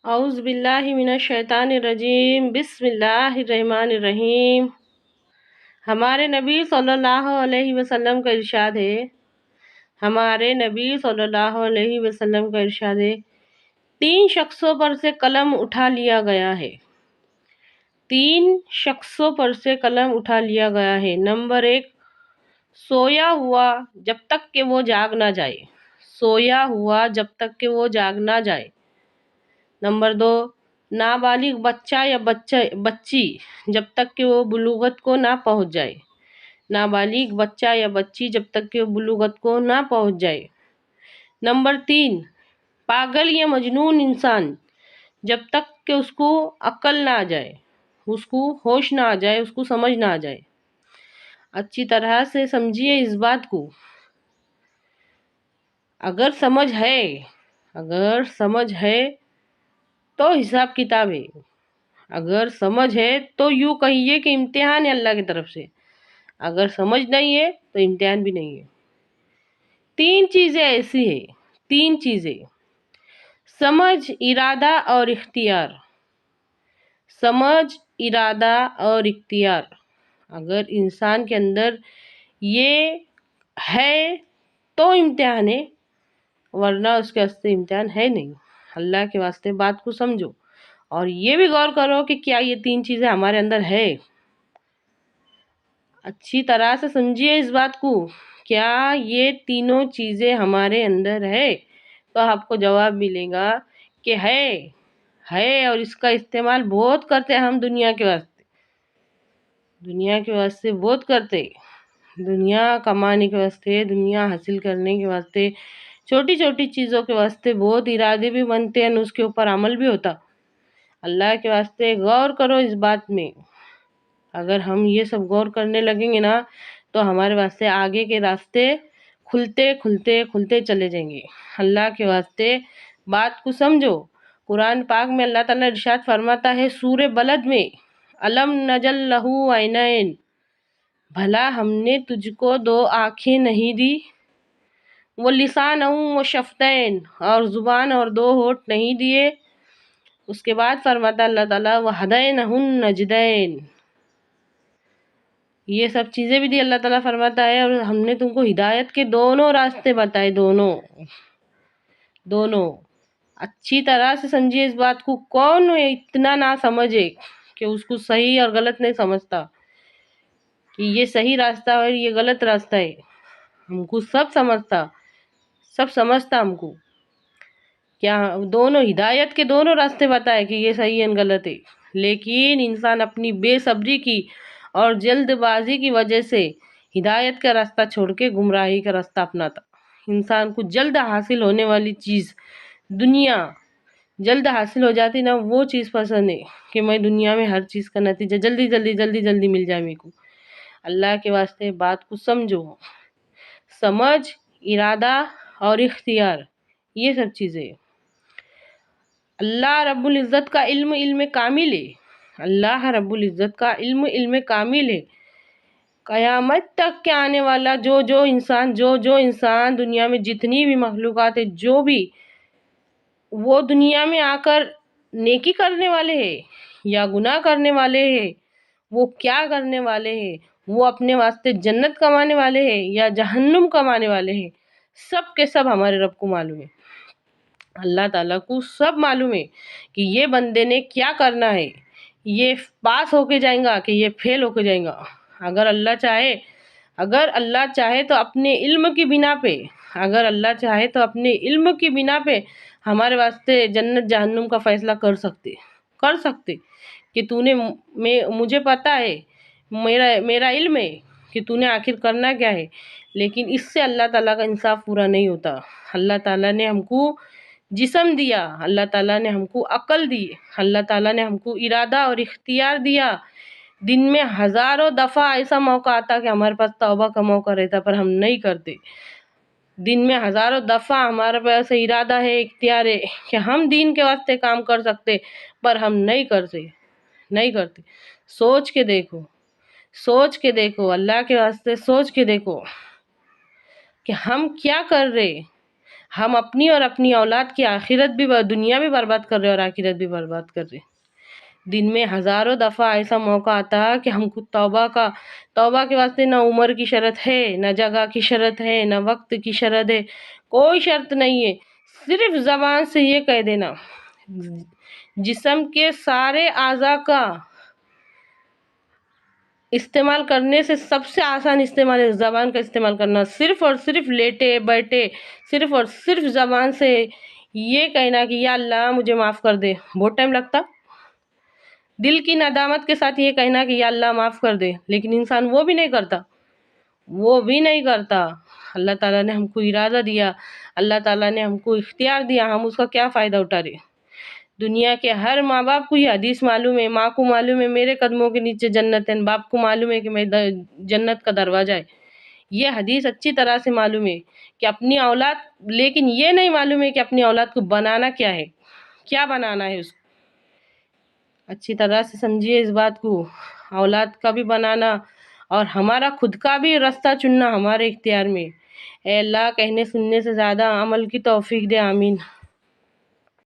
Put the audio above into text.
اعوذ باللہ من الشیطان الرجیم، بسم اللہ الرحمن الرحیم۔ ہمارے نبی صلی اللہ علیہ وسلم کا ارشاد ہے تین شخصوں پر سے قلم اٹھا لیا گیا ہے۔ نمبر 1، سویا ہوا جب تک کہ وہ جاگ نہ جائے۔ نمبر 2، نابالغ بچہ یا بچی جب تک کہ وہ بلوغت کو نہ پہنچ جائے۔ نمبر 3، پاگل یا مجنون انسان جب تک کہ اس کو عقل نہ آ جائے، اس کو ہوش نہ آ جائے، اس کو سمجھ نہ آ جائے۔ اچھی طرح سے سمجھیے اس بات کو۔ اگر سمجھ ہے تو حساب کتاب ہے، اگر سمجھ ہے تو یوں کہیے کہ امتحان ہے اللہ کی طرف سے، اگر سمجھ نہیں ہے تو امتحان بھی نہیں ہے۔ تین چیزیں ایسی ہیں، سمجھ، ارادہ اور اختیار۔ اگر انسان کے اندر یہ ہے تو امتحان ہے، ورنہ اس کے واسطے امتحان ہے نہیں۔ اللہ کے واسطے بات کو سمجھو اور یہ بھی غور کرو کہ کیا یہ تین چیزیں ہمارے اندر ہے۔ اچھی طرح سے سمجھیے اس بات کو، کیا یہ تینوں چیزیں ہمارے اندر ہے؟ تو آپ کو جواب ملے گا کہ ہے، اور اس کا استعمال بہت کرتے ہیں ہم دنیا کے واسطے بہت کرتے، دنیا کمانے کے واسطے، دنیا حاصل کرنے کے واسطے، چھوٹی چھوٹی چیزوں کے واسطے بہت ارادے بھی بنتے ہیں، اس کے اوپر عمل بھی ہوتا۔ اللہ کے واسطے غور کرو اس بات میں۔ اگر ہم یہ سب غور کرنے لگیں گے نا تو ہمارے واسطے آگے کے راستے کھلتے چلے جائیں گے۔ اللہ کے واسطے بات کو سمجھو۔ قرآن پاک میں اللہ تعالیٰ ارشاد فرماتا ہے سورہ بلد میں، الم نجل لہ عینین، بھلا ہم نے تجھ کو دو آنکھیں نہیں دی، وہ لسان و شفتین، اور زبان اور دو ہونٹ نہیں دیے۔ اس کے بعد فرماتا اللہ تعالیٰ وہدینہ النجدین، یہ سب چیزیں بھی دی اللہ تعالیٰ فرماتا ہے، اور ہم نے تم کو ہدایت کے دونوں راستے بتائے، دونوں۔ اچھی طرح سے سمجھیے اس بات کو۔ کون اتنا نہ سمجھے کہ اس کو صحیح اور غلط نہیں سمجھتا، کہ یہ صحیح راستہ ہے اور یہ غلط راستہ ہے؟ ہم کو سب سمجھتا ہم کو، کیا دونوں ہدایت کے دونوں راستے بتائے کہ یہ صحیح ہے غلط ہے، لیکن انسان اپنی بے صبری کی اور جلد بازی کی وجہ سے ہدایت کا راستہ چھوڑ کے گمراہی کا راستہ اپناتا۔ انسان کو جلد حاصل ہونے والی چیز، دنیا جلد حاصل ہو جاتی نا، وہ چیز پسند ہے کہ میں دنیا میں ہر چیز کا نتیجہ جلدی مل جائے میرے کو۔ اللہ کے واسطے بات کو سمجھو۔ سمجھ، ارادہ اور اختیار، یہ سب چیزیں اللہ رب العزت کا علم کامل ہے۔ اللہ رب العزت کا علم کامل ہے۔ قیامت تک کے آنے والا جو انسان دنیا میں جتنی بھی مخلوقات ہے، جو بھی وہ دنیا میں آ کر نیکی کرنے والے ہیں یا گناہ کرنے والے ہیں، وہ کیا کرنے والے ہیں، وہ اپنے واسطے جنت کمانے والے ہیں یا جہنم کمانے والے ہیں، سب کے سب ہمارے رب کو معلوم ہے۔ اللہ تعالیٰ کو سب معلوم ہے کہ یہ بندے نے کیا کرنا ہے، یہ پاس ہو کے جائیں گا کہ یہ فیل ہو کے جائیں گا۔ اگر اللہ چاہے تو اپنے علم کی بنا پہ ہمارے واسطے جنت جہنم کا فیصلہ کر سکتے کہ مجھے پتا ہے، میرا علم ہے کہ تو نے آخر کرنا کیا ہے، لیکن اس سے اللہ تعالیٰ کا انصاف پورا نہیں ہوتا۔ اللہ تعالیٰ نے ہم کو جسم دیا، اللہ تعالیٰ نے ہم کو عقل دی، اللہ تعالیٰ نے ہم کو ارادہ اور اختیار دیا۔ دن میں ہزاروں دفعہ ایسا موقع آتا کہ ہمارے پاس توبہ کا موقع رہتا پر ہم نہیں کرتے۔ دن میں ہزاروں دفعہ ہمارے پاس ارادہ ہے، اختیار ہے کہ ہم دین کے واسطے کام کر سکتے، پر ہم نہیں کرتے۔ سوچ کے دیکھو، اللہ کے واسطے سوچ کے دیکھو کہ ہم کیا کر رہے۔ ہم اپنی اور اپنی اولاد کی آخرت بھی دنیا بھی برباد کر رہے اور آخرت بھی برباد کر رہے۔ دن میں ہزاروں دفعہ ایسا موقع آتا ہے کہ ہم کو توبہ کے واسطے نہ عمر کی شرط ہے، نہ جگہ کی شرط ہے، نہ وقت کی شرط ہے، کوئی شرط نہیں ہے، صرف زبان سے یہ کہہ دینا۔ جسم کے سارے اعضاء کا استعمال کرنے سے سب سے آسان استعمال ہے زبان کا استعمال کرنا۔ صرف اور صرف لیٹے بیٹھے صرف اور صرف زبان سے یہ کہنا کہ یا اللہ مجھے معاف کر دے، بہت ٹائم لگتا۔ دل کی ندامت کے ساتھ یہ کہنا کہ یا اللہ معاف کر دے، لیکن انسان وہ بھی نہیں کرتا۔ اللہ تعالیٰ نے ہم کو ارادہ دیا، اللہ تعالیٰ نے ہم کو اختیار دیا، ہم اس کا کیا فائدہ اٹھا رہے؟ دنیا کے ہر ماں باپ کو یہ حدیث معلوم ہے، ماں کو معلوم ہے میرے قدموں کے نیچے جنت ہے، باپ کو معلوم ہے کہ میں جنت کا دروازہ ہے۔ یہ حدیث اچھی طرح سے معلوم ہے کہ اپنی اولاد، لیکن یہ نہیں معلوم ہے کہ اپنی اولاد کو بنانا کیا ہے، کیا بنانا ہے اس کو۔ اچھی طرح سے سمجھیے اس بات کو، اولاد کا بھی بنانا اور ہمارا خود کا بھی راستہ چننا ہمارے اختیار میں۔ اے اللہ کہنے سننے سے زیادہ عمل کی توفیق دے، آمین۔